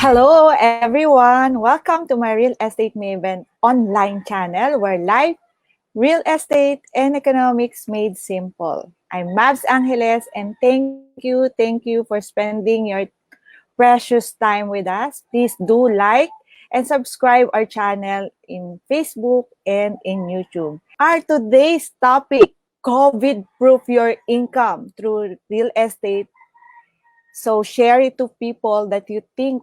Hello, everyone. Welcome to my Real Estate Maven online channel where life, real estate, and economics made simple. I'm Mavs Angeles, and thank you for spending your precious time with us. Please do like and subscribe our channel in Facebook and in YouTube. Our today's topic, COVID-proof your income through real estate. So share it to people that you think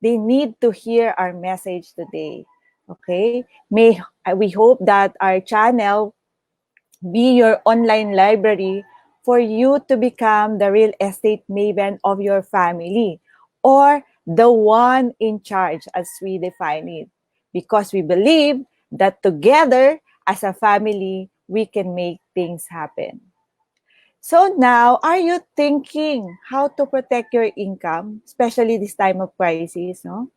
they need to hear our message today. Okay? We hope that our channel be your online library for you to become the real estate maven of your family or the one in charge as we define it. Because we believe that together as a family, we can make things happen. So now, are you thinking how to protect your income, especially this time of crisis? No?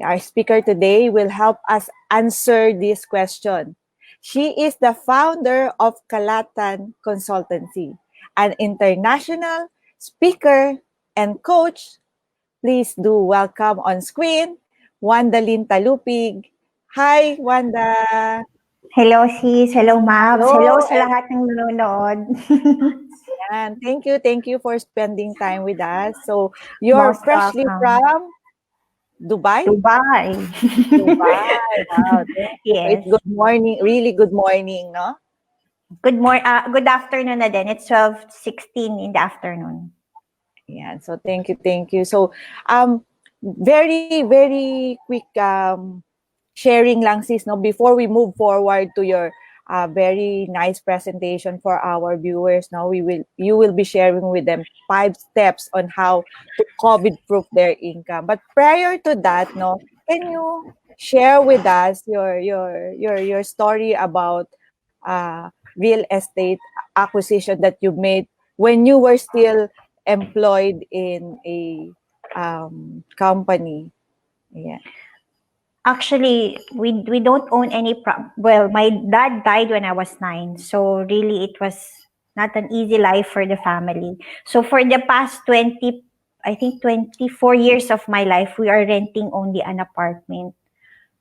Our speaker today will help us answer this question. She is the founder of Kalatan Consultancy, an international speaker and coach. Please do welcome on screen, Wanda Lynn Talupig. Hi, Wanda. Hello sis, hello Mavs, hello sa Hello. lahat ng nanonood. And thank you for spending time with us. So you're Most freshly welcome. from Dubai? Dubai. Dubai. Wow. Yes. It's good morning, really good morning, no? Good afternoon na din. It's 12:16 in the afternoon. Yeah. So thank you. So very quick sharing lang sis, no, before we move forward to your very nice presentation for our viewers. Now you will be sharing with them 5 steps on how to COVID proof their income. But prior to that, no, can you share with us your story about real estate acquisition that you made when you were still employed in a company? Yeah. Actually, we don't own any well, my dad died when I was 9. So really it was not an easy life for the family. So for the past 24 years of my life, we are renting only an apartment.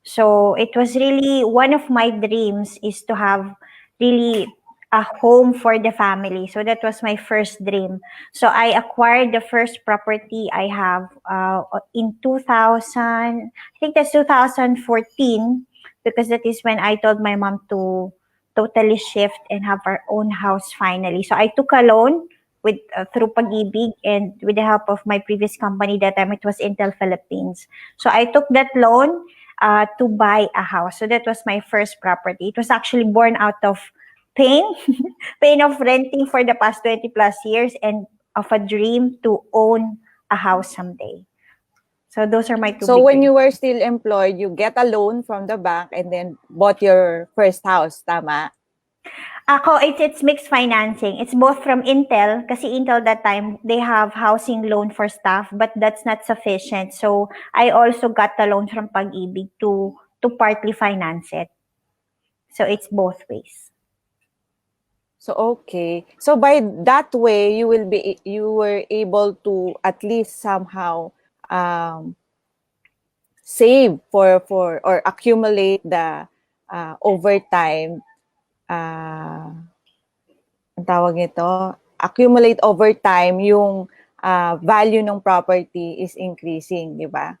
So it was really one of my dreams is to have really a home for the family. So that was my first dream. So I acquired the first property I have in 2000. I think that's 2014 because that is when I told my mom to totally shift and have our own house finally. So I took a loan with through Pag-ibig and with the help of my previous company that time it was Intel Philippines. So I took that loan to buy a house. So that was my first property. It was actually born out of pain, pain of renting for the past 20 plus years and of a dream to own a house someday. So those are my two So big when dreams. you were still employed, you get a loan from the bank and then bought your first house, tama? Ako, it's mixed financing. It's both from Intel, kasi Intel that time, they have housing loan for staff, but that's not sufficient. So, I also got the loan from Pag-ibig to partly finance it. So, it's both ways. So okay. So by that way, you were able to at least somehow save for or accumulate the overtime ang tawag nito, accumulate over time yung value ng property is increasing, di ba?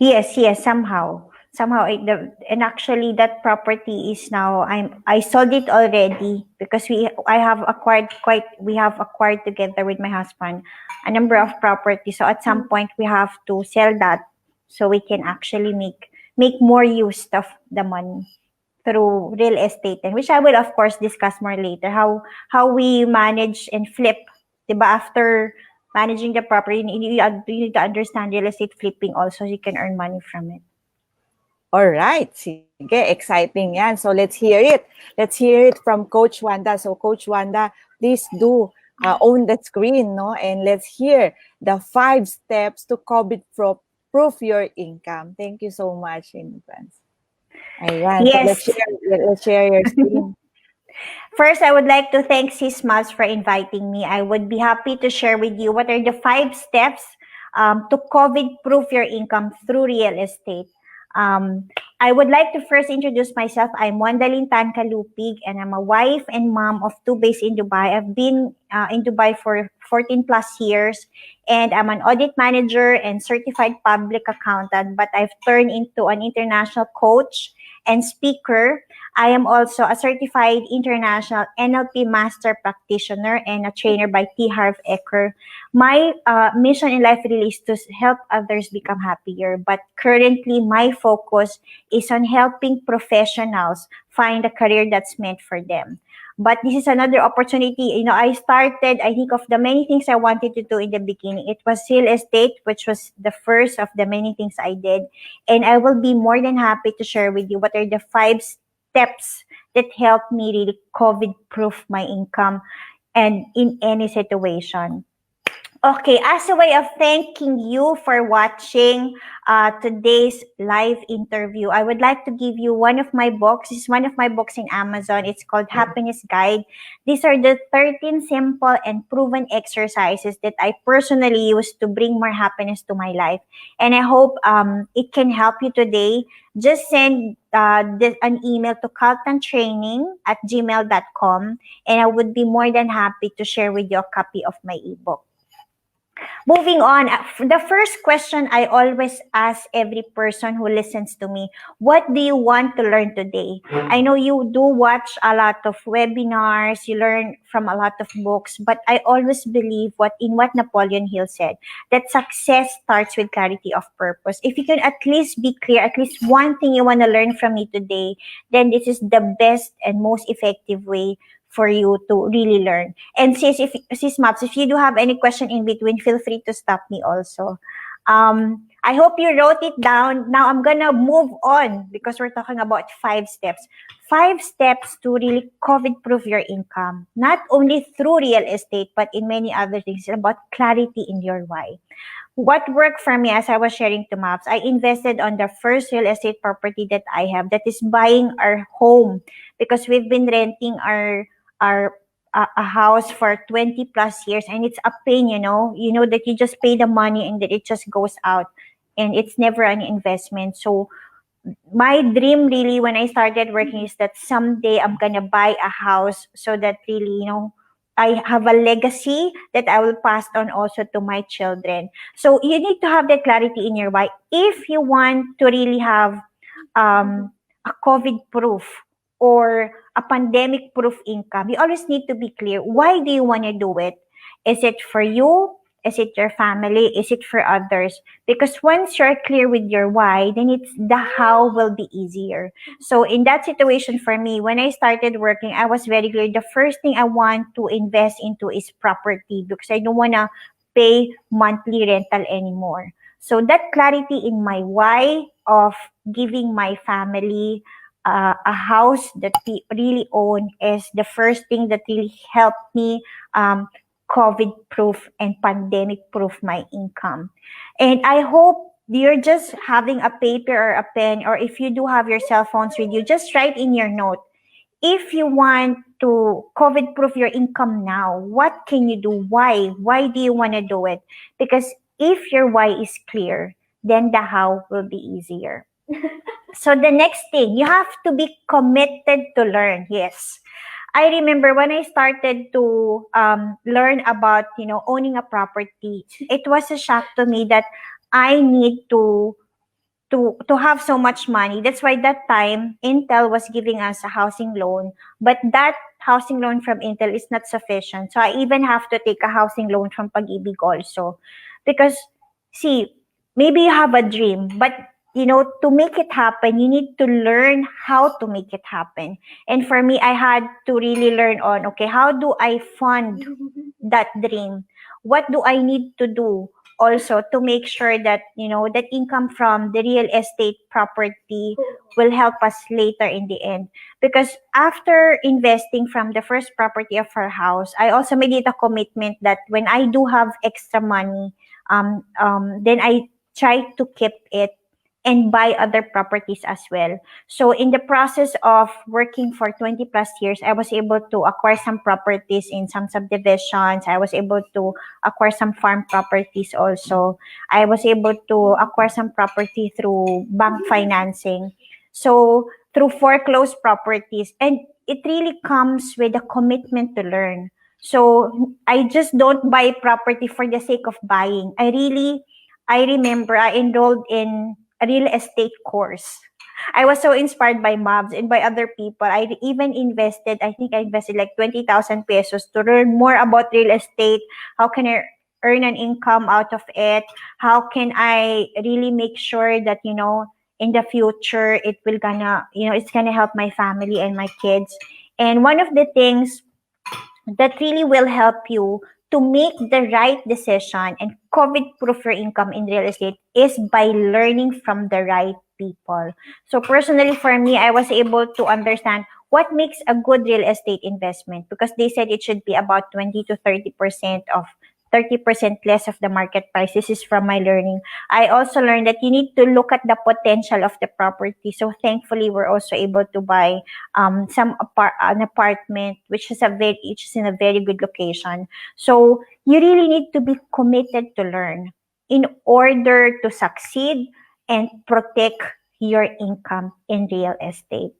Yes, somehow. Somehow and actually that property is now I sold it already because we have acquired together with my husband a number of properties. So at some point we have to sell that so we can actually make more use of the money through real estate, and which I will of course discuss more later how we manage and flip, diba, after managing the property. You need to understand real estate flipping also so you can earn money from it. All right. Sige, exciting yan. So let's hear it. Let's hear it from Coach Wanda. So Coach Wanda, please do own the screen, no? And let's hear the 5 steps to COVID-proof your income. Thank you so much in advance. Ayan. Yes. So let's share your screen. First, I would like to thank Sis Maz for inviting me. I would be happy to share with you what are the 5 steps to COVID-proof your income through real estate. Um, I would like to first introduce myself. I'm Wandalin Tan Kalupig, and I'm a wife and mom of two based in Dubai. I've been in Dubai for 14 plus years, and I'm an audit manager and certified public accountant, but I've turned into an international coach and speaker. I am also a certified international NLP master practitioner and a trainer by T. Harv Eker. My mission in life really is to help others become happier, but currently my focus is on helping professionals find a career that's meant for them. But this is another opportunity. I think of the many things I wanted to do in the beginning. It was real estate, which was the first of the many things I did. And I will be more than happy to share with you what are the 5 steps that helped me really COVID proof my income and in any situation. Okay, as a way of thanking you for watching today's live interview, I would like to give you one of my books. It's one of my books in Amazon. It's called Happiness Guide. These are the 13 simple and proven exercises that I personally use to bring more happiness to my life. And I hope it can help you today. Just send an email to caltantraining@gmail.com, and I would be more than happy to share with you a copy of my ebook. Moving on, the first question I always ask every person who listens to me, what do you want to learn today? I know you do watch a lot of webinars, you learn from a lot of books, but I always believe what Napoleon Hill said, that success starts with clarity of purpose. If you can at least be clear, at least one thing you want to learn from me today, then this is the best and most effective way for you to really learn. And sis Maps, if you do have any question in between, feel free to stop me also. I hope you wrote it down. Now I'm gonna move on because we're talking about 5 steps. 5 steps to really COVID-proof your income, not only through real estate, but in many other things. It's about clarity in your why. What worked for me, as I was sharing to Maps, I invested on the first real estate property that I have, that is buying our home, because we've been renting our a house for 20 plus years, and it's a pain, that you just pay the money and that it just goes out, and it's never an investment. So my dream really when I started working is that someday I'm gonna buy a house, so that really, I have a legacy that I will pass on also to my children. So you need to have that clarity in your why. If you want to really have a COVID proof or a pandemic proof income, you always need to be clear. Why do you want to do it? Is it for you? Is it your family? Is it for others? Because once you're clear with your why, then it's the how will be easier. So in that situation for me, when I started working, I was very clear. The first thing I want to invest into is property, because I don't want to pay monthly rental anymore. So that clarity in my why of giving my family a house that we really own is the first thing that really helped me COVID-proof and pandemic-proof my income. And I hope you're just having a paper or a pen, or if you do have your cell phones with you, just write in your note. If you want to COVID-proof your income now, what can you do? Why? Why do you want to do it? Because if your why is clear, then the how will be easier. So the next thing, you have to be committed to learn. Yes. I remember when I started to learn about, owning a property, it was a shock to me that I need to have so much money. That's why that time Intel was giving us a housing loan, but that housing loan from Intel is not sufficient. So I even have to take a housing loan from Pag-ibig also. Because see, maybe you have a dream, but to make it happen, you need to learn how to make it happen. And for me, I had to really learn on, okay, how do I fund that dream? What do I need to do also to make sure that, that income from the real estate property will help us later in the end? Because after investing from the first property of our house, I also made it a commitment that when I do have extra money, then I try to keep it and buy other properties as well. So in the process of working for 20 plus years, I was able to acquire some properties in some subdivisions. I was able to acquire some farm properties also. I was able to acquire some property through bank financing. So through foreclosed properties. And it really comes with a commitment to learn. So I just don't buy property for the sake of buying. I remember I enrolled in a real estate course. I was so inspired by mobs and by other people. I think I invested like 20,000 pesos to learn more about real estate. How can I earn an income out of it? How can I really make sure that, in the future, it's gonna help my family and my kids. And one of the things that really will help you to make the right decision and COVID proof your income in real estate is by learning from the right people. So personally for me, I was able to understand what makes a good real estate investment because they said it should be about 20 to 30% less of the market price. This is from my learning. I also learned that you need to look at the potential of the property. So thankfully, we're also able to buy an apartment which is in a very good location. So you really need to be committed to learn in order to succeed and protect your income in real estate.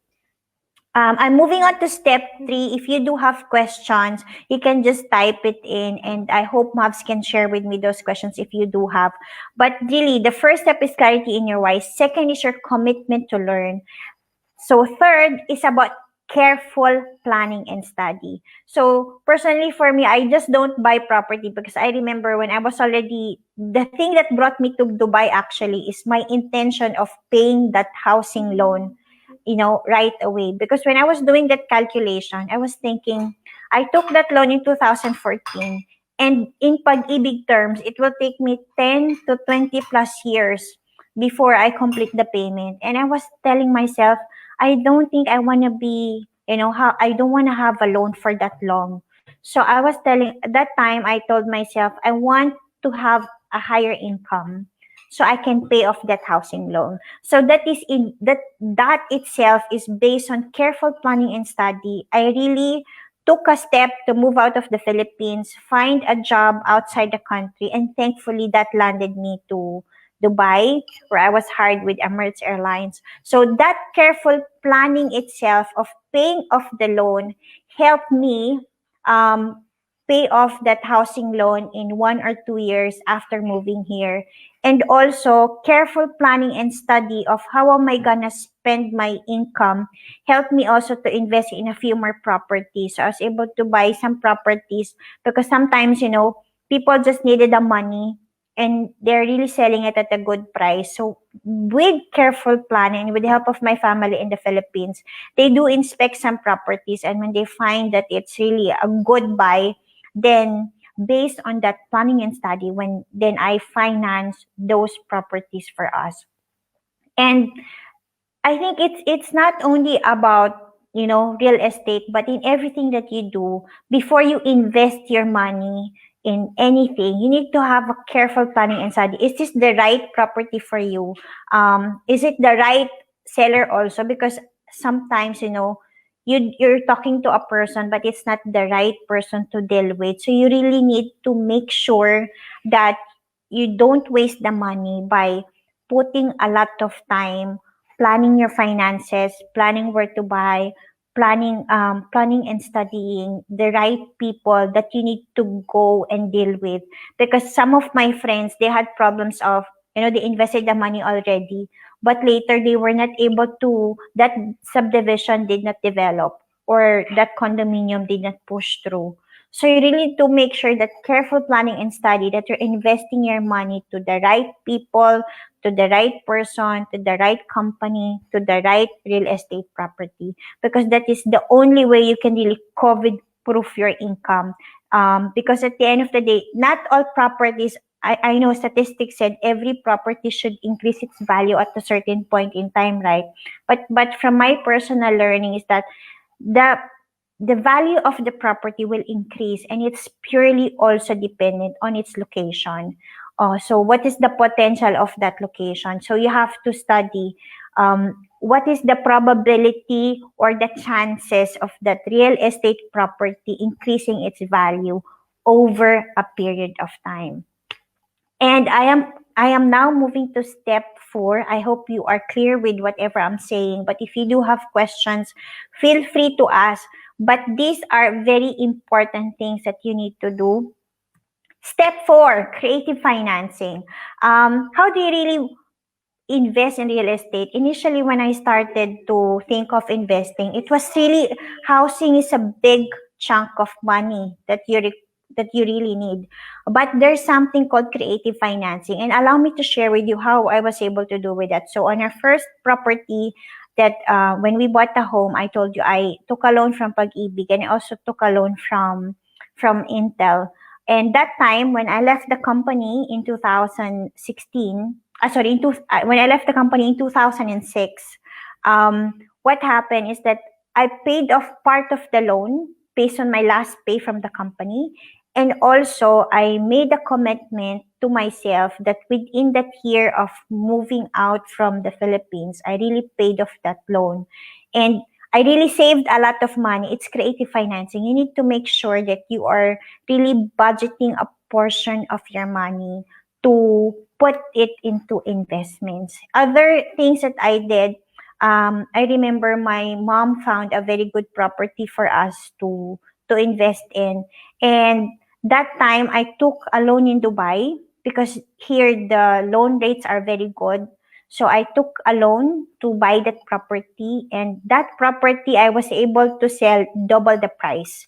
I'm moving on to step 3. If you do have questions, you can just type it in, and I hope Mavs can share with me those questions if you do have. But really, the first step is clarity in your why. Second is your commitment to learn. So third is about careful planning and study. So personally for me, I just don't buy property because I remember when I was already, the thing that brought me to Dubai actually is my intention of paying that housing loan, right away. Because when I was doing that calculation, I was thinking, I took that loan in 2014 and in pag-ibig terms, it will take me 10 to 20 plus years before I complete the payment. And I was telling myself, I don't think I want to be, I don't want to have a loan for that long. So I was telling, at that time, I told myself, I want to have a higher income so I can pay off that housing loan. So that itself is based on careful planning and study. I really took a step to move out of the Philippines, find a job outside the country, and thankfully that landed me to Dubai, where I was hired with Emirates Airlines. So that careful planning itself of paying off the loan helped me um, pay off that housing loan in 1 or 2 years after moving here. And also, careful planning and study of how am I gonna spend my income helped me also to invest in a few more properties. So I was able to buy some properties because sometimes, people just needed the money and they're really selling it at a good price. So with careful planning, with the help of my family in the Philippines, they do inspect some properties, and when they find that it's really a good buy, then based on that planning and study, then I finance those properties for us. And I think it's not only about, real estate, but in everything that you do, before you invest your money in anything, you need to have a careful planning and study. Is this the right property for you? Is it the right seller also? Because sometimes, you're talking to a person, but it's not the right person to deal with. So you really need to make sure that you don't waste the money by putting a lot of time planning your finances, planning where to buy, planning and studying the right people that you need to go and deal with. Because some of my friends, they had problems of, they invested the money already, but later they were not able to, that subdivision did not develop or that condominium did not push through. So you really need to make sure that careful planning and study that you're investing your money to the right people, to the right person, to the right company, to the right real estate property, because that is the only way you can really COVID proof your income. Because at the end of the day, not all properties, I know statistics said every property should increase its value at a certain point in time, right? But from my personal learning is that the the value of the property will increase, and it's purely also dependent on its location, So what is the potential of that location? So you have to study what is the probability or the chances of that real estate property increasing its value over a period of time. And I am now moving to step 4. I hope you are clear with whatever I'm saying. But if you do have questions, feel free to ask. But these are very important things that you need to do. Step 4, creative financing. How do you really invest in real estate? Initially, when I started to think of investing, it was really housing is a big chunk of money that you really need. But there's something called creative financing, and allow me to share with you how I was able to do with that. So on our first property, that when we bought the home, I told you I took a loan from Pag-ibig, and I also took a loan from Intel. And that time, when I left the company in 2016, when I left the company in 2006, what happened is that I paid off part of the loan based on my last pay from the company. And also, I made a commitment to myself that within that year of moving out from the Philippines, I really paid off that loan. And I really saved a lot of money. It's creative financing. You need to make sure that you are really budgeting a portion of your money to put it into investments. Other things that I did, I remember my mom found a very good property for us to invest in. And that time I took a loan in Dubai because here the loan rates are very good. So I took a loan to buy that property, and that property I was able to sell double the price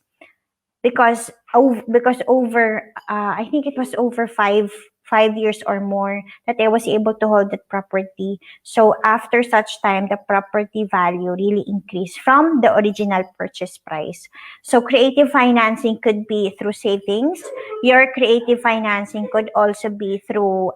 because over I think it was over 5 years or more that I was able to hold that property. So after such time, the property value really increased from the original purchase price. So creative financing could be through savings. Your creative financing could also be through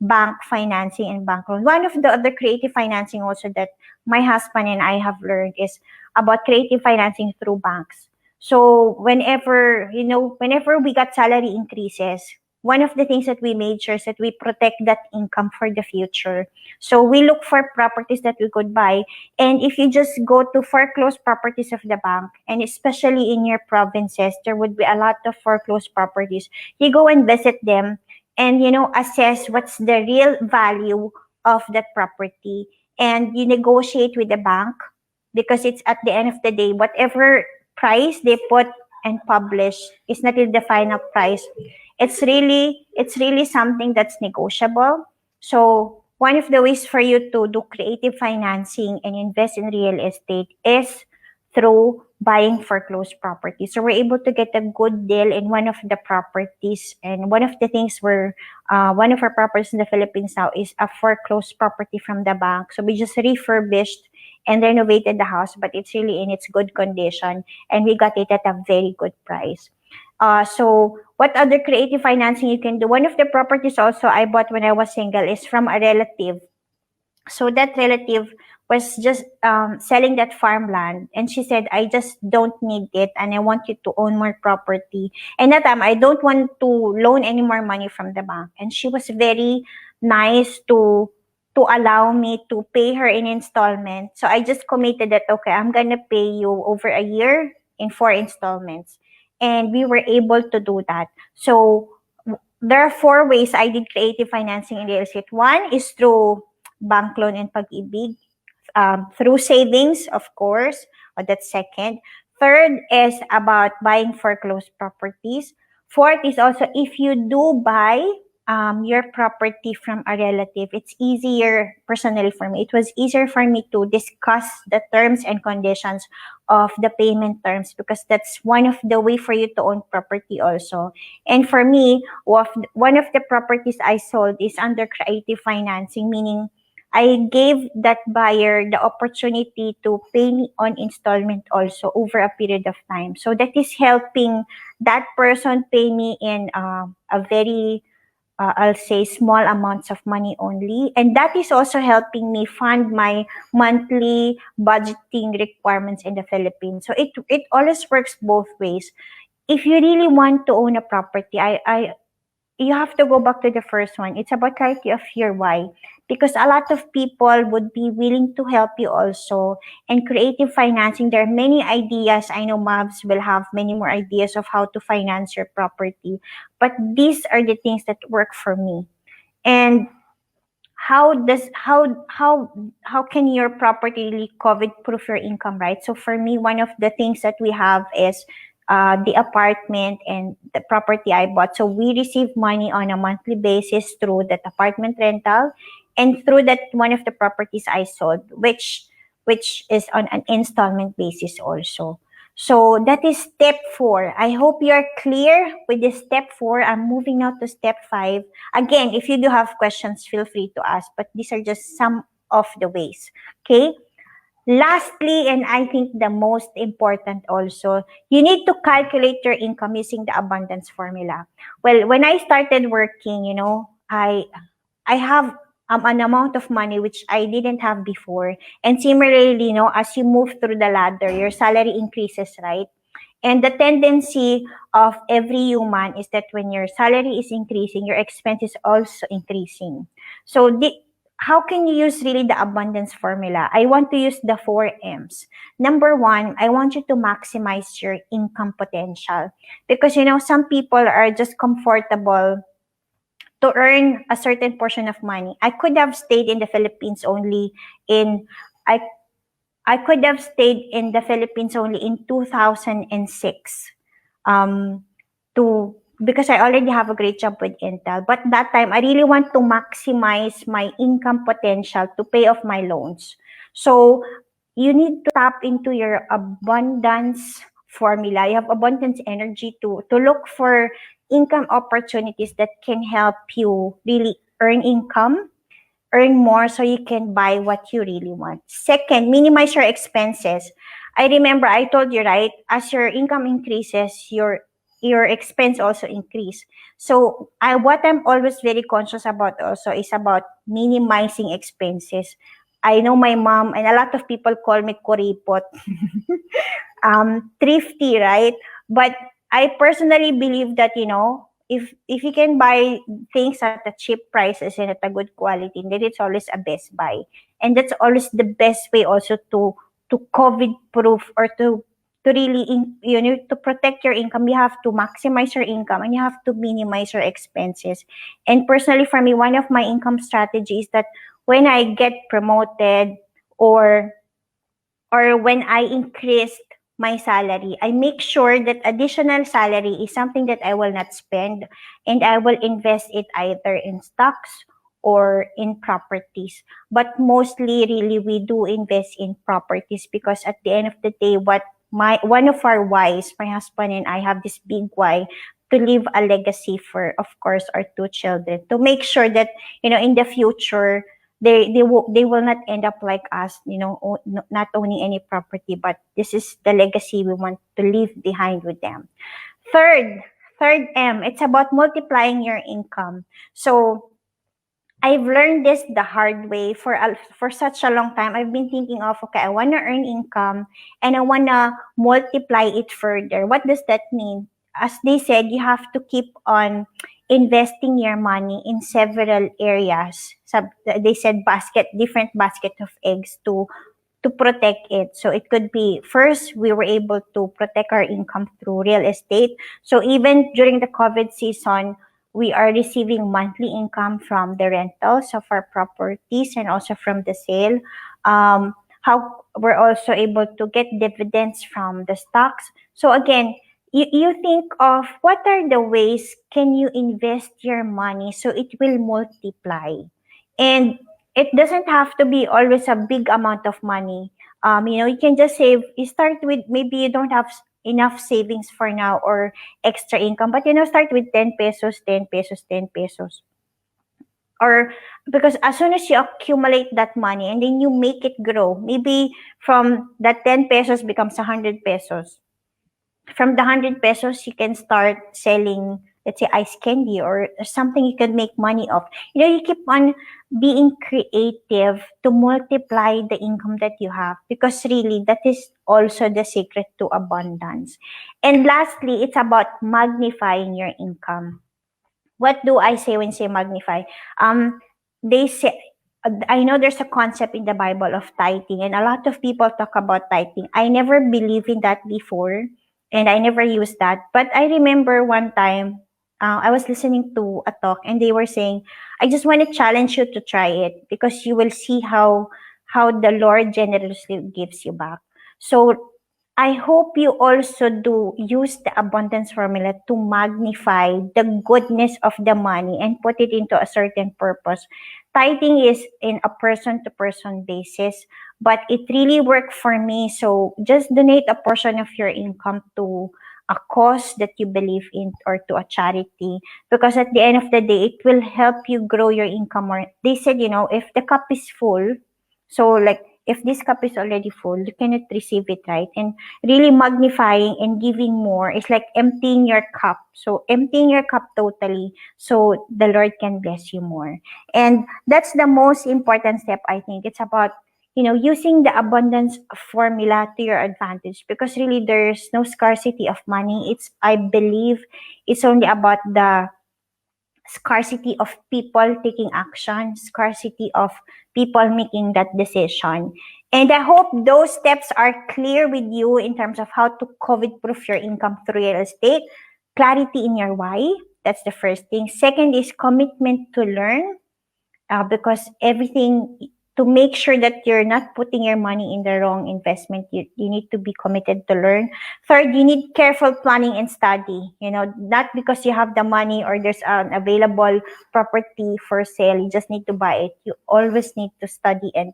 bank financing and bank loan. One of the other creative financing also that my husband and I have learned is about creative financing through banks. So whenever we got salary increases, one of the things that we made sure is that we protect that income for the future. So we look for properties that we could buy. And if you just go to foreclosed properties of the bank, and especially in your provinces, there would be a lot of foreclosed properties. You go and visit them and, assess what's the real value of that property. And you negotiate with the bank because it's at the end of the day, whatever price they put and publish is not really the final price. It's really something that's negotiable. So one of the ways for you to do creative financing and invest in real estate is through buying foreclosed properties. So we're able to get a good deal in one of the properties. And one of the things one of our properties in the Philippines now is a foreclosed property from the bank. So we just refurbished and renovated the house, but it's really in its good condition, and we got it at a very good price. So what other creative financing you can do? One of the properties also I bought when I was single is from a relative. So that relative was just selling that farmland, and she said, I just don't need it and I want you to own more property. And that time I don't want to loan any more money from the bank, and she was very nice to allow me to pay her in installments. So I just committed that, okay, I'm gonna pay you over a year in 4 installments, and we were able to do that. So there are 4 ways I did creative financing in real estate. One is through bank loan and Pag-ibig, through savings, of course. That's second. Third is about buying foreclosed properties. Fourth is also if you do buy your property from a relative, it's easier personally for me. It was easier for me to discuss the terms and conditions of the payment terms because that's one of the way for you to own property also. And for me, one of the properties I sold is under creative financing, meaning I gave that buyer the opportunity to pay me on installment also over a period of time. So that is helping that person pay me in a very, I'll say, small amounts of money only. And that is also helping me fund my monthly budgeting requirements in the Philippines. So it always works both ways. If you really want to own a property, you have to go back to the first one. It's about clarity of your why. Because a lot of people would be willing to help you also. And creative financing, there are many ideas. I know Mavs will have many more ideas of how to finance your property. But these are the things that work for me. And how does how can your property really COVID proof your income, right? So for me, one of the things that we have is the apartment and the property I bought. So we receive money on a monthly basis through that apartment rental and through that one of the properties I sold, which is on an installment basis also. So that is step 4. I hope you're clear with this step 4. I'm moving now to step 5. Again, if you do have questions, feel free to ask, but these are just some of the ways. Okay? Lastly, and I think the most important also, you need to calculate your income using the abundance formula. Well, when I started working, I have an amount of money which I didn't have before. And similarly, as you move through the ladder, your salary increases, right? And the tendency of every human is that when your salary is increasing, your expense is also increasing. So how can you use really the abundance formula? I want to use the 4 M's. Number 1, I want you to maximize your income potential. Because, some people are just comfortable to earn a certain portion of money. I could have stayed in the Philippines only in I I could have stayed in the Philippines only in 2006 um, to because I already have a great job with Intel. But that time, I really want to maximize my income potential to pay off my loans. So you need to tap into your abundance formula. You have abundance energy to look for income opportunities that can help you really earn more so you can buy what you really want. Second, minimize your expenses. I remember I told you, right? As your income increases, your expense also increase. So what I'm always very conscious about also is about minimizing expenses. I know my mom and a lot of people call me kuripot, thrifty, right? But I personally believe that if you can buy things at a cheap prices and at a good quality, then it's always a best buy, and that's always the best way also to COVID proof or to really to protect your income. You have to maximize your income and you have to minimize your expenses. And personally, for me, one of my income strategies that when I get promoted or when I increased my salary, I make sure that additional salary is something that I will not spend and I will invest it either in stocks or in properties. But mostly really we do invest in properties because at the end of the day, what one of our whys, my husband and I have this big why to leave a legacy for, of course, our 2 children, to make sure that in the future they will not end up like us, not owning any property, but this is the legacy we want to leave behind with them. Third, third M, it's about multiplying your income. So I've learned this the hard way for such a long time. I've been thinking of, okay, I want to earn income and I want to multiply it further. What does that mean? As they said, you have to keep on investing your money in several areas. They said different basket of eggs to protect it. So it could be, first, we were able to protect our income through real estate. So even during the COVID season, we are receiving monthly income from the rentals of our properties and also from the sale. How we're also able to get dividends from the stocks. So again, you think of what are the ways can you invest your money so it will multiply. And it doesn't have to be always a big amount of money. You can just save. You start with, maybe you don't have enough savings for now or extra income, but start with 10 pesos, 10 pesos, 10 pesos. Or because as soon as you accumulate that money and then you make it grow, maybe from that 10 pesos becomes 100 pesos. From the 100 pesos, you can start selling, let's say, ice candy or something you can make money of. You keep on being creative to multiply the income that you have, because really that is also the secret to abundance. And lastly, it's about magnifying your income. what do I say when say magnify? They say, I know there's a concept in the Bible of tithing, and a lot of people talk about tithing. I never believed in that before, and I never used that. But I remember one time, I was listening to a talk, and they were saying, "I just want to challenge you to try it because you will see how the Lord generously gives you back." So I hope you also do use the abundance formula to magnify the goodness of the money and put it into a certain purpose. Tithing is in a person to person basis, but it really worked for me. So just donate a portion of your income to a cause that you believe in or to a charity, because at the end of the day it will help you grow your income more. They said, if the cup is full, so like if this cup is already full, you cannot receive it, right? And really magnifying and giving more is like emptying your cup. So emptying your cup totally so the Lord can bless you more. And that's the most important step, I think. It's about, using the abundance formula to your advantage, because really there's no scarcity of money. I believe it's only about the scarcity of people taking action, scarcity of people making that decision. And I hope those steps are clear with you in terms of how to COVID proof your income through real estate. Clarity in your why. That's the first thing. Second is commitment to learn, because everything, to make sure that you're not putting your money in the wrong investment, you need to be committed to learn. Third, you need careful planning and study. Not because you have the money or there's an available property for sale, you just need to buy it. You always need to study and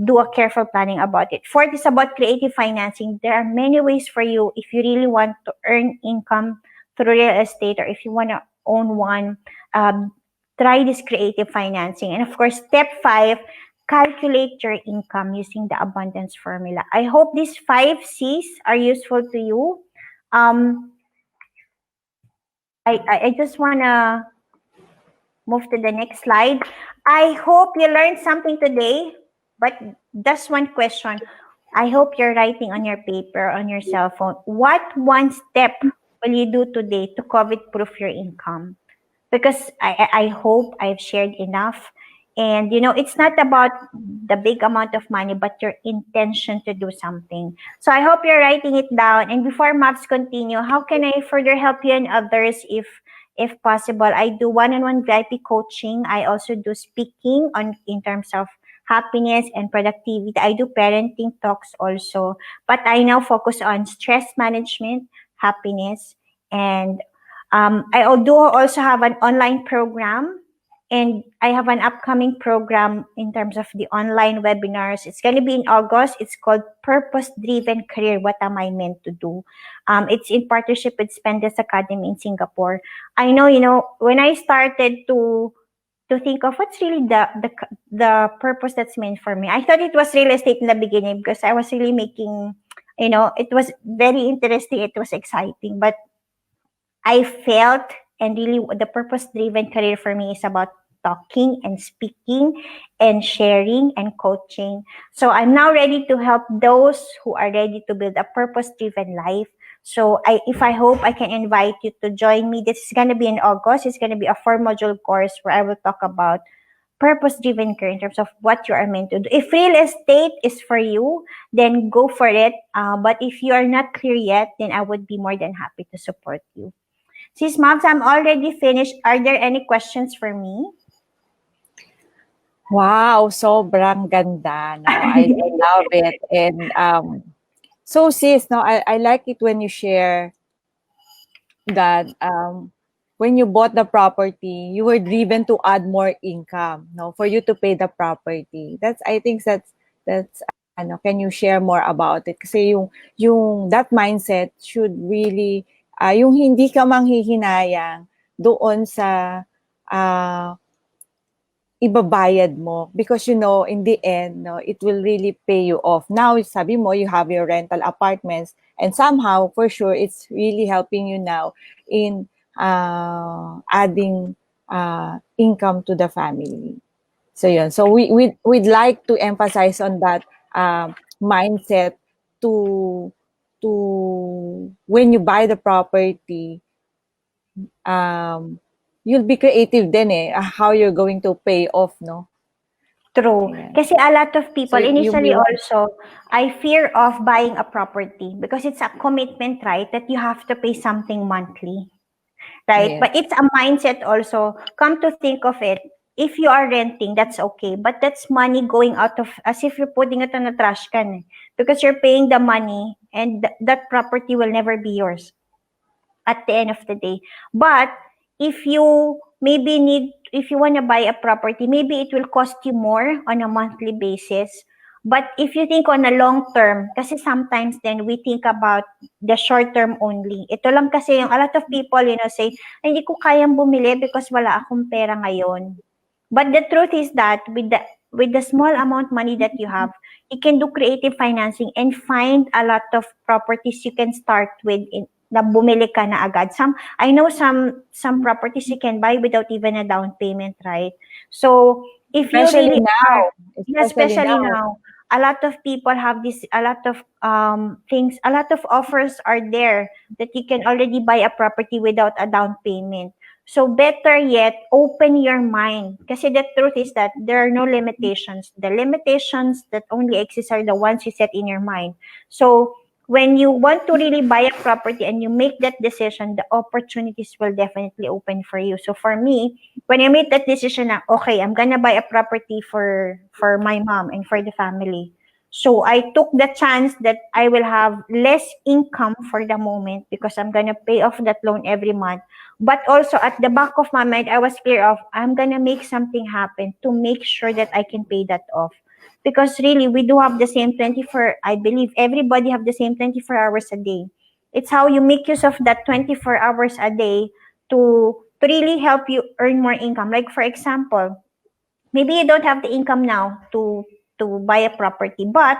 do a careful planning about it. Fourth is about creative financing. There are many ways for you if you really want to earn income through real estate, or if you want to own one. Try this creative financing. And of course, step 5, calculate your income using the abundance formula. I hope these 5 C's are useful to you. I just want to move to the next slide. I hope you learned something today, but just one question. I hope you're writing on your paper, on your cell phone. What one step will you do today to COVID proof your income? Because I hope I've shared enough. And it's not about the big amount of money, but your intention to do something. So I hope you're writing it down. And before maps continue, how can I further help you and others if possible? I do one-on-one VIP coaching. I also do speaking in terms of happiness and productivity. I do parenting talks also, but I now focus on stress management, happiness, and I do also have an online program, and I have an upcoming program in terms of the online webinars. It's going to be in August. It's called Purpose Driven Career. What am I meant to do? It's in partnership with Spendes Academy in Singapore. I know, when I started to think of what's really the purpose that's meant for me, I thought it was real estate in the beginning, because I was really making, it was very interesting. It was exciting, but I felt, and really the purpose driven career for me is about talking and speaking and sharing and coaching. So I'm now ready to help those who are ready to build a purpose driven life. So if I hope I can invite you to join me. This is going to be in August. It's going to be a 4-module course where I will talk about purpose driven career in terms of what you are meant to do. If real estate is for you, then go for it. But if you are not clear yet, then I would be more than happy to support you. Sis Moms, I'm already finished. Are there any questions for me? Wow, sobrang ganda, no? I love it. And so sis, no, I like it when you share that when you bought the property, you were driven to add more income, no, for you to pay the property. I think that's ano, can you share more about it? Kasi yung that mindset should really yung hindi ka manghihinayang doon sa uh, ibabayad mo, because in the end, no, it will really pay you off. Now sabi mo you have your rental apartments, and somehow for sure it's really helping you now in adding income to the family. So yun, so we'd like to emphasize on that mindset to when you buy the property, um you'll be creative din eh, how you're going to pay off, no? True. Ayan. Kasi a lot of So, people, you may initially want, also, I fear of buying a property because it's a commitment, right? That you have to pay something monthly, right? But yes. it's a mindset also. Come to think of it, if you are renting, that's okay. But that's money going out of, as if you're putting it on a trash can. Because you're paying the money and that property will never be yours at the end of the day. But if you maybe need, if you want to buy a property, maybe it will cost you more on a monthly basis. But if you think on a long term, kasi sometimes then we think about the short term only. Ito lang kasi yung a lot of people, say, "Ay, hindi ko kayang bumili because wala akong pera ngayon." But the truth is that with the small amount money that you can do creative financing and find a lot of properties you can start with na bumili ka na agad. I know some properties you can buy without even a down payment, right? So if you Especially really now. are, yeah, Especially especially now. now, a lot of people have this, a lot of things, a lot of offers are there that you can already buy a property without a down payment. So better yet, open your mind. Kasi the truth is that there are no limitations. The limitations that only exist are the ones you set in your mind. So when you want to really buy a property and you make that decision, the opportunities will definitely open for you. So for me, when I made that decision na, okay, I'm gonna buy a property for my mom and for the family. So I took the chance that I will have less income for the moment because I'm gonna pay off that loan every month. But also at the back of my mind, I was clear of I'm gonna make something happen to make sure that I can pay that off. Because really, we do have the same 24, I believe everybody have the same 24 hours a day. It's how you make use of that 24 hours a day to really help you earn more income. Like for example, maybe you don't have the income now to buy a property, but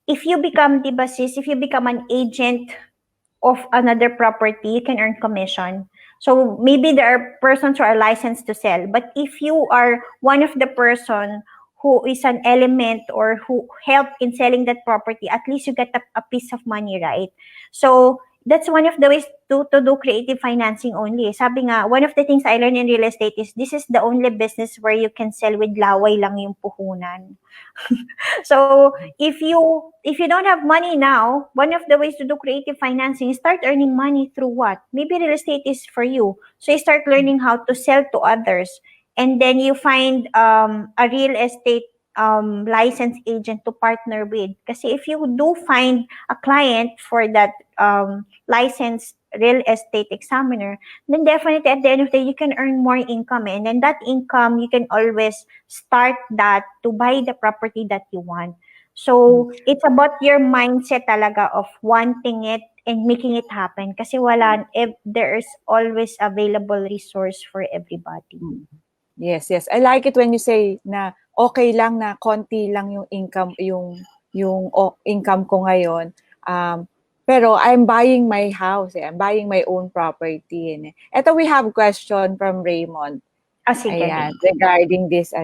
if you become, di ba sis, if you become an agent of another property, you can earn commission. So maybe there are persons who are licensed to sell, but if you are one of the person who is an element or who help in selling that property, at least you get a piece of money, right? So that's one of the ways to do creative financing only. Sabi nga, one of the things I learned in real estate is this is the only business where you can sell with laway lang yung puhunan. So if you don't have money now, one of the ways to do creative financing is start earning money through what? Maybe real estate is for you. So you start learning how to sell to others, and then you find a real estate licensed agent to partner with. Kasi if you do find a client for that licensed real estate examiner, then definitely at the end of the day, you can earn more income. And then that income, you can always start that to buy the property that you want. So, it's about your mindset talaga of wanting it and making it happen. Kasi there is always available resource for everybody. Yes, yes. I like it when you say na okay lang na konti lang yung income, yung income ko ngayon. Pero I'm buying my house, I'm buying my own property. Ito, we have question from Raymond. Sige. Ayan, regarding this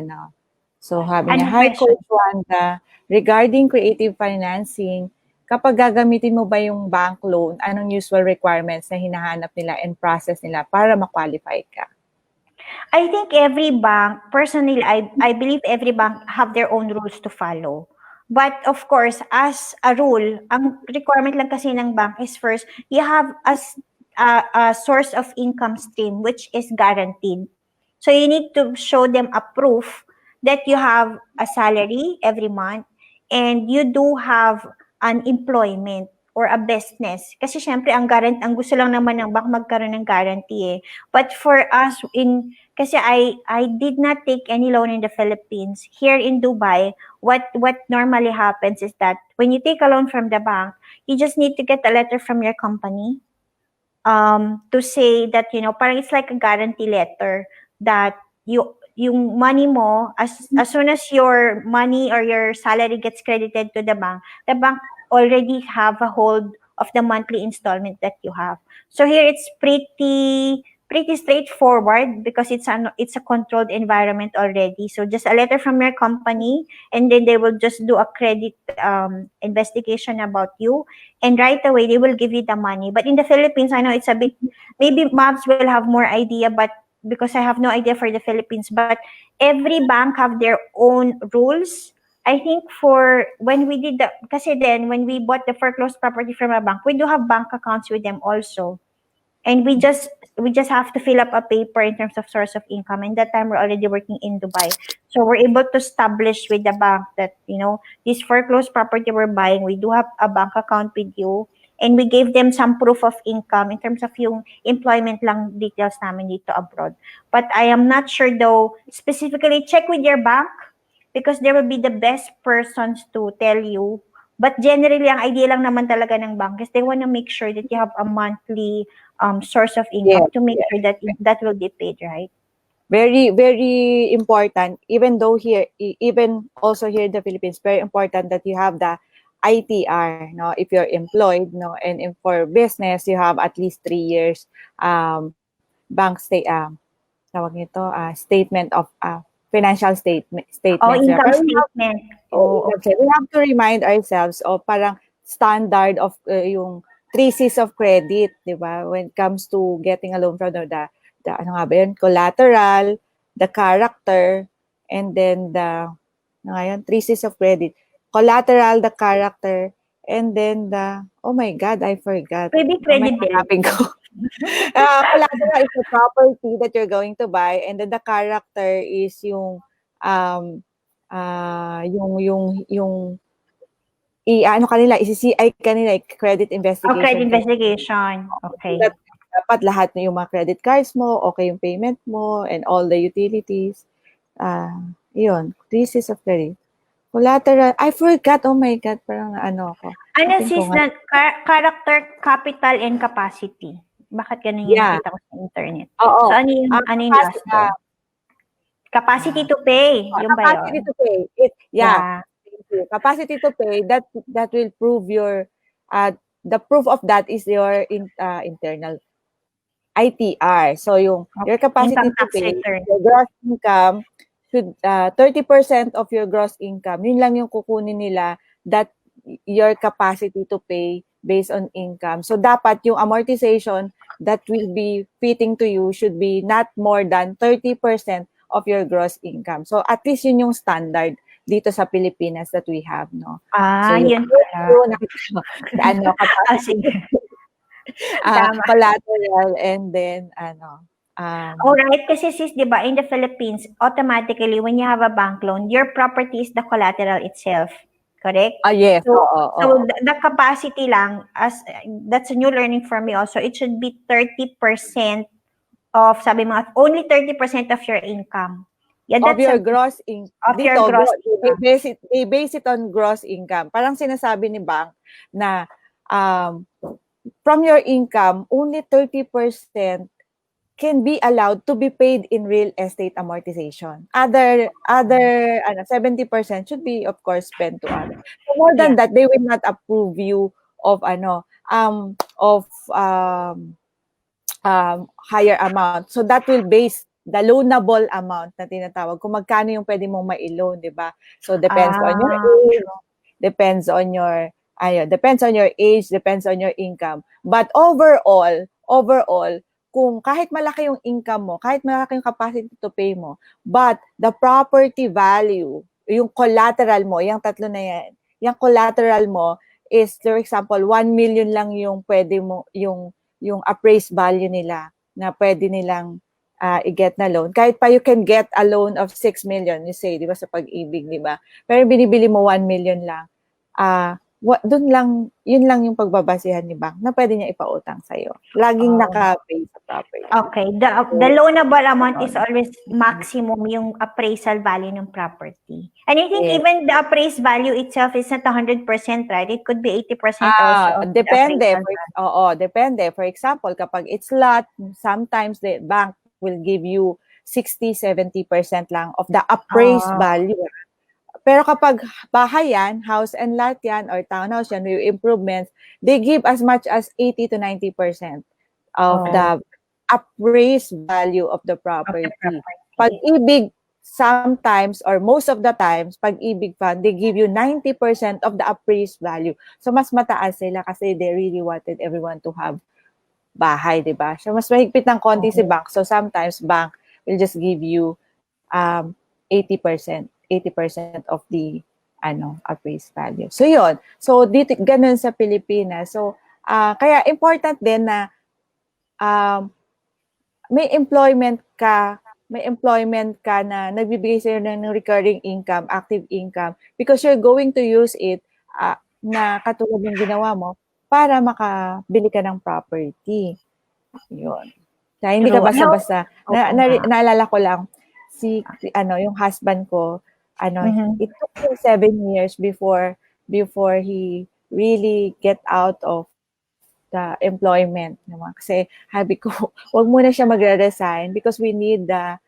So sabi niya, Anong hi question? Coach Wanda, regarding creative financing, kapag gagamitin mo ba yung bank loan, anong usual requirements na hinahanap nila and process nila para ma-qualify ka? I think every bank, personally, I believe every bank have their own rules to follow. But of course, as a rule, ang requirement lang kasi ng bank is first, you have a source of income stream which is guaranteed. So you need to show them a proof that you have a salary every month and you do have an employment or a business. Kasi syempre ang gusto lang naman ng bank magkaroon ng guarantee eh. But for us kasi I did not take any loan in the Philippines. Here in Dubai, what normally happens is that when you take a loan from the bank, you just need to get a letter from your company to say that, parang it's like a guarantee letter that yung money mo, as soon as your money or your salary gets credited to the bank already have a hold of the monthly installment that you have. So here it's pretty straightforward because it's a controlled environment already. So just a letter from your company, and then they will just do a credit investigation about you, and right away they will give you the money. But in the Philippines, I know it's a bit, maybe Mavs will have more idea, but because I have no idea for the Philippines, but every bank have their own rules. I think for when we did the, kasi then when we bought the foreclosed property from a bank, we do have bank accounts with them also. And we just have to fill up a paper in terms of source of income. And that time we're already working in Dubai. So we're able to establish with the bank that, this foreclosed property we're buying, we do have a bank account with you. And we gave them some proof of income in terms of yung employment lang details namin dito abroad. But I am not sure though, specifically check with your bank because they will be the best persons to tell you. But generally, ang idea lang naman talaga ng bank is they want to make sure that you have a monthly source of income Yes, to make yes. sure that that will be paid, right? Very, very important. Even though here, even also here in the Philippines, very important that you have the ITR. No, if you're employed, no, and for business, you have at least 3 years bank tawag nito, statement of financial Oh, statements. Yeah. income Pero statement. Oh, okay. we have to remind ourselves of parang standard of yung 3 C's of credit, di ba? When it comes to getting a loan from the ano nga ba yun? Collateral, the character, and then the, ano nga yun? 3 C's of credit. Collateral, the character, and then the, oh my God, I forgot. Maybe Mamaya credit din. hanapin ko. Collateral is the property that you're going to buy, and then the character is yung ano kanila, isi-CI kanila, credit Oh, investigation credit kanila. investigation. Okay. That dapat lahat ng yung mga credit cards mo, okay yung payment mo, and all the utilities. Yun, thesis of credit. Collateral, I forgot, oh my God, parang ano ako. Ano Sabi ko sis nga, na character, capital, and capacity? Bakit ganun yung yeah, nakita ko sa internet? oo. So, ano yung last doon? Capacity to pay. Yung ba Capacity yun? to pay. Yeah. Thank you. Capacity to pay, that will prove your, the proof of that is your internal ITR. So your capacity Income to tax pay, return. your gross income should 30% of your gross income. Yun lang yung kukunin nila, that your capacity to pay based on income. So dapat yung amortization that will be fitting to you should be not more than 30% of your gross income. So at least yun yung standard dito sa Pilipinas that we have, no? So Yun pala. nakita mo, ano, Sige. Tama. collateral, and then Alright, kasi sis, di ba, in the Philippines, automatically, when you have a bank loan, your property is the collateral itself. Correct? yes, So, oo. the capacity lang, that's a new learning for me also, it should be 30% of, sabi mo, only 30% of your income. Yeah, Of that's your gross income. of your gross income. They base it on gross income. Parang sinasabi ni bank na from your income, only 30% can be allowed to be paid in real estate amortization. Other 70% should be, of course, spent to others. So more than that, they will not approve you of higher amount. So that will base the loanable amount na tinatawag, kung magkano yung pwede mong ma-loan, di ba? So depends on your age, depends on your age, depends on your income. But overall, kung kahit malaki yung income mo, kahit malaki yung capacity to pay mo, but the property value, yung collateral mo, yung tatlo na yan, yung collateral mo is, for example, 1 million lang yung pwede mo, yung appraised value nila na pwede nilang i-get na loan. Kahit pa you can get a loan of 6 million, you say, di ba, sa pag-ibig, di ba? Pero binibili mo 1 million lang. Doon lang, yun lang yung pagbabasihan ni bank na pwede niya ipautang sa'yo. Laging naka-pay sa property. Okay. The loanable amount is always maximum yung appraisal value ng property. And I think even the appraised value itself is not 100%, right? It could be 80% also. Depende. Depende. For example, kapag it's lot, sometimes the bank will give you 60-70% lang of the appraised value. Pero kapag bahay yan, house and lot yan, or townhouse yan, with improvements, they give as much as 80-90% of the appraised value of the property. Pag-ibig, sometimes, or most of the times, pag-ibig fund, they give you 90% of the appraised value. So, mas mataas sila kasi they really wanted everyone to have bahay, di ba? So, mas mahigpit ng konti si Oo. bank. So, sometimes bank will just give you 80% of the appraised value. So, yun. So, dito, ganun sa Pilipinas. So, kaya important din na um, may employment ka na nagbibigay sa'yo ng recurring income, active income, because you're going to use it na katulad ng ginawa mo para makabili ka ng property. Yun. Kaya hindi ka True. basta-basta. Oo nga. Naalala ko lang, yung husband ko, Mhm. it took him 7 years before he really get out of the employment naman. Kasi sabi ko, wag muna siya magre-resign because we need the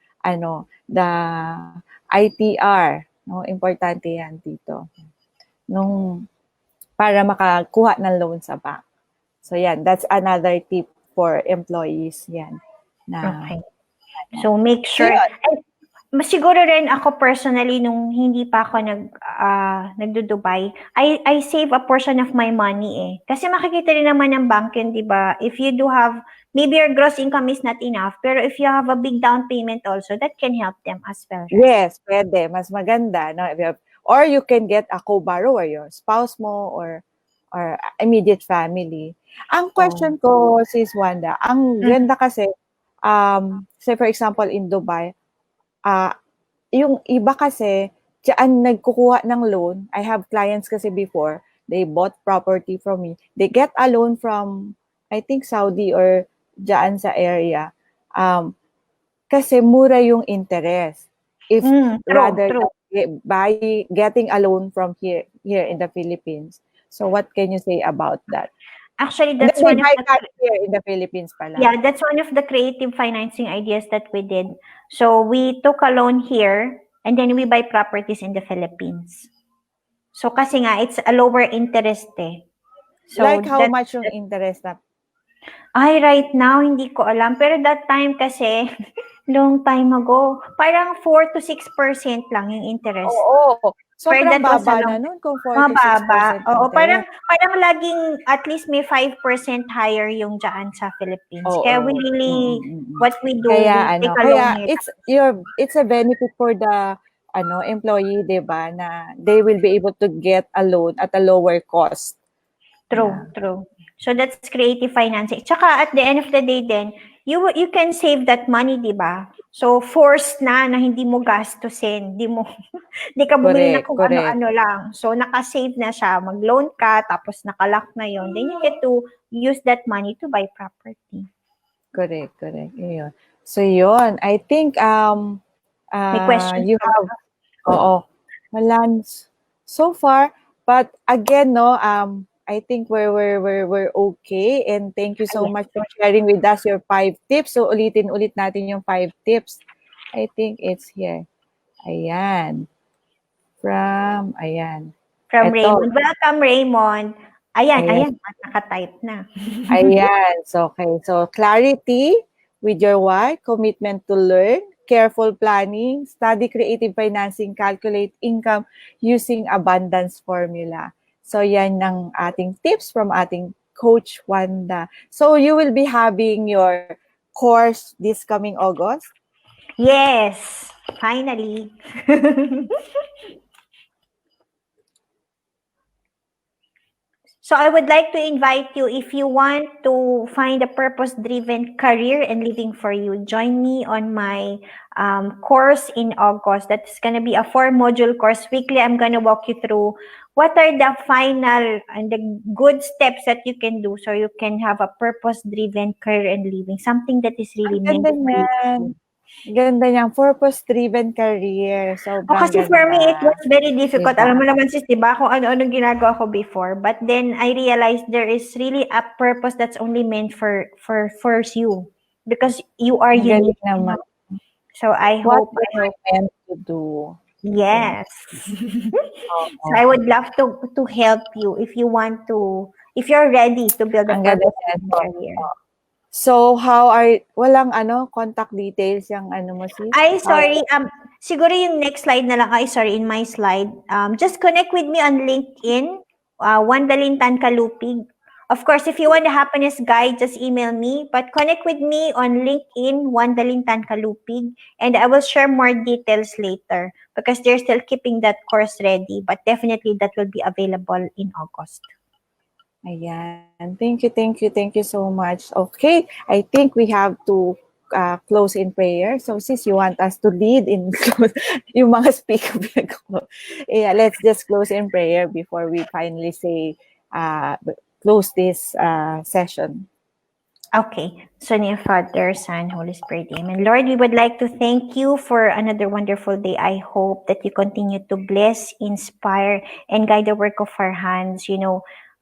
ITR. No? Importante yan dito. Para makakuha ng loan sa bank. So yan, that's another tip for employees yan. Okay. So make sure. yun. Siguro rin ako personally nung hindi pa ako nagdo-Dubai, I save a portion of my money eh. Kasi makikita rin naman ng bank yun, 'di ba? If you do have, maybe your gross income is not enough, pero if you have a big down payment also, that can help them as well. Right? Yes, pwede. Mas maganda. No? Or you can get a co-borrower, your spouse mo or immediate family. Ang question ko, Sis Wanda, ang ganda kasi, say for example in Dubai, yung iba kasi, diyan nagkukuha ng loan. I have clients kasi before, they bought property from me. They get a loan from, I think, Saudi or diyan sa area. Kasi mura yung interest. If rather True. by getting a loan from here in the Philippines. So what can you say about that? Actually, And that's then one they of buy the cash here in the Philippines pala. Yeah, that's one of the creative financing ideas that we did. So we took a loan here and then we buy properties in the Philippines. So kasi nga it's a lower interest eh. So like how much yung interest na? Ay, right now hindi ko alam, pero that time kasi long time ago, parang 4 to 6% lang yung interest. Oo. Sobrang that was baba a na nun kung 4 to 6% mababa. Oo, interest. parang laging at least may 5% higher yung dyan sa Philippines. Oo. Kaya we really, what we do, Kaya we take a loan here. it's a benefit for the employee, 'di ba, na they will be able to get a loan at a lower cost. True. So that's creative financing. Tsaka at the end of the day then, you can save that money, 'di ba? So forced na hindi mo gastusin, di ka bumili na kung ano-ano lang. So naka-save na siya, mag-loan ka tapos naka-lock na 'yon. Then you get to use that money to buy property. Correct. Yun. So yun, I think May questions you have wala so far, but again I think we're okay, and thank you so much for sharing with us your 5 tips. So ulit natin yung 5 tips. I think it's here. Ayan. From Raymond. Welcome, Raymond. Ayan. Naka-type na. Ayan. So, okay. So, clarity with your why, commitment to learn, careful planning, study creative financing, calculate income using abundance formula. So, yan ang ating tips from ating Coach Wanda. So, you will be having your course this coming August? Yes, finally. So I would like to invite you, if you want to find a purpose-driven career and living for you, join me on my course in August. That's going to be a 4-module course. Weekly, I'm going to walk you through what are the final and the good steps that you can do so you can have a purpose-driven career and living, something that is really meant for you. Ganda niyang purpose-driven career. Sobrang kasi ganda. for me, it was very difficult. Diba? Alam mo naman sis, diba, kung ano-anong ginagawa ko before. But then, I realized there is really a purpose that's only meant for you. Because you are unique. Naman. So, I hope. What meant to do. Yes. So, I would love to help you if you want to, if you're ready to build a purpose-driven career. So, walang contact details yung mo sis? Ay, sorry. Siguro yung next slide na lang. Ay, sorry, in my slide. Just connect with me on LinkedIn, Wandalintan Kalupig, Of course, if you want the happiness guide, just email me. But connect with me on LinkedIn, Wandalintan Kalupig, and I will share more details later because they're still keeping that course ready. But definitely that will be available in August. Ayan. Thank you so much. Okay, I think we have to close in prayer. So sis, you want us to lead in yung mga speaker ko. Yeah, let's just close in prayer before we finally say close this session. Okay. So, in your Father, Son, Holy Spirit, Amen. Lord, we would like to thank you for another wonderful day. I hope that you continue to bless, inspire, and guide the work of our hands.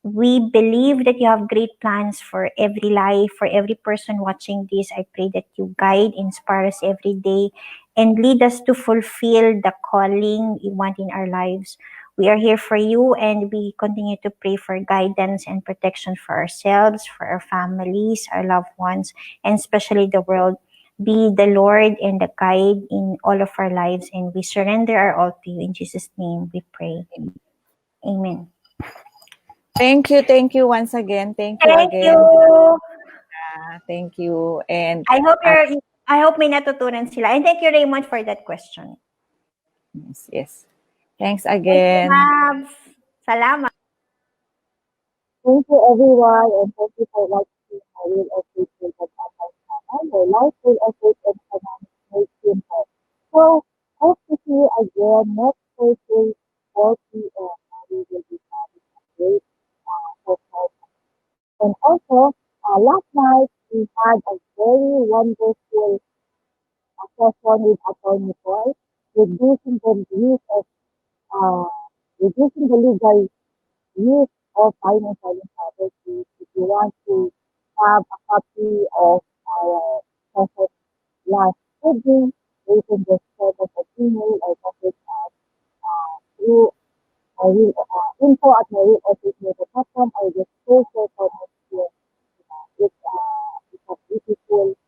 We believe that you have great plans for every life, for every person watching this. I pray that you guide, inspire us every day, and lead us to fulfill the calling you want in our lives. We are here for you, and we continue to pray for guidance and protection for ourselves, for our families, our loved ones, and especially the world. Be the Lord and the guide in all of our lives, and we surrender our all to you. In Jesus' name we pray. Amen. Thank you once again. Thank you Thank again. you. Thank you. And I hope may natutunan sila. And thank you, Raymond, for that question. yes. Thanks Thank you, again. Mabs. Salamat. Thank you everyone and thank you for watching my real estate agent online channel where life real estate and economics made simple. So hope to see you again next Thursday 4 p.m. We will be having a great podcast. And also last night we had a very wonderful session with Attorney Paul, reducing the use of uh, reducing the legal use of financial property. If you want to have a copy of our session last evening, you can just send us an email or message us through info at myrealestatemate.com or just post your comments here. It's a beautiful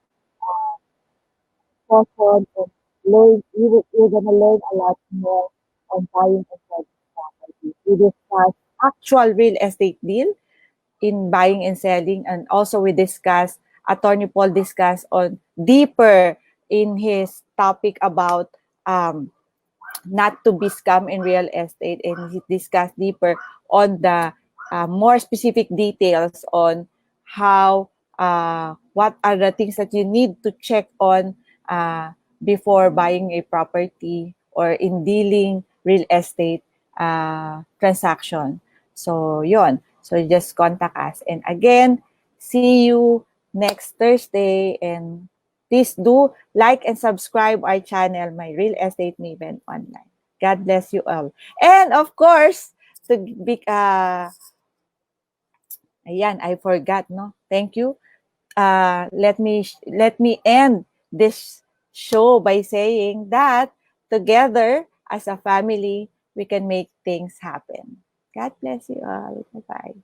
session and you're gonna learn a lot more on buying and selling property. We discuss Actual real estate deal in buying and selling, and also we discuss, Attorney Paul discussed on deeper in his topic about not to be scam in real estate, and he discussed deeper on the more specific details on how what are the things that you need to check on before buying a property or in dealing real estate transaction. So yon, so just contact us, and again, see you next Thursday, and please do like and subscribe our channel, My Real Estate Maven Online. God bless you all. And of course, to be, ayan, I forgot, no? Thank you. Let me end this show by saying that together as a family, we can make things happen. God bless you all. Bye-bye.